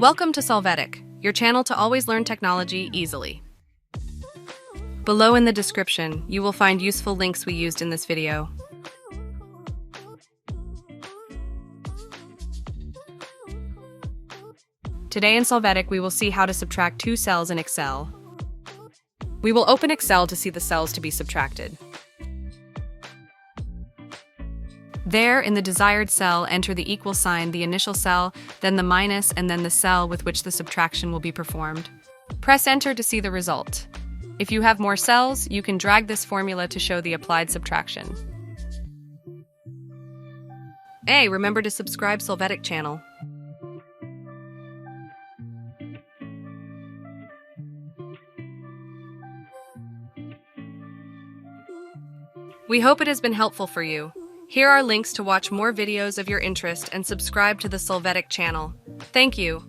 Welcome to Solvetic, your channel to always learn technology easily. Below in the description, you will find useful links we used in this video. Today in Solvetic, we will see how to subtract two cells in Excel. We will open Excel to see the cells to be subtracted. There, in the desired cell, enter the equal sign, the initial cell, then the minus, and then the cell with which the subtraction will be performed. Press Enter to see the result. If you have more cells, you can drag this formula to show the applied subtraction. Hey, remember to subscribe Solvetic channel. We hope it has been helpful for you. Here are links to watch more videos of your interest and subscribe to the Solvetic channel. Thank you.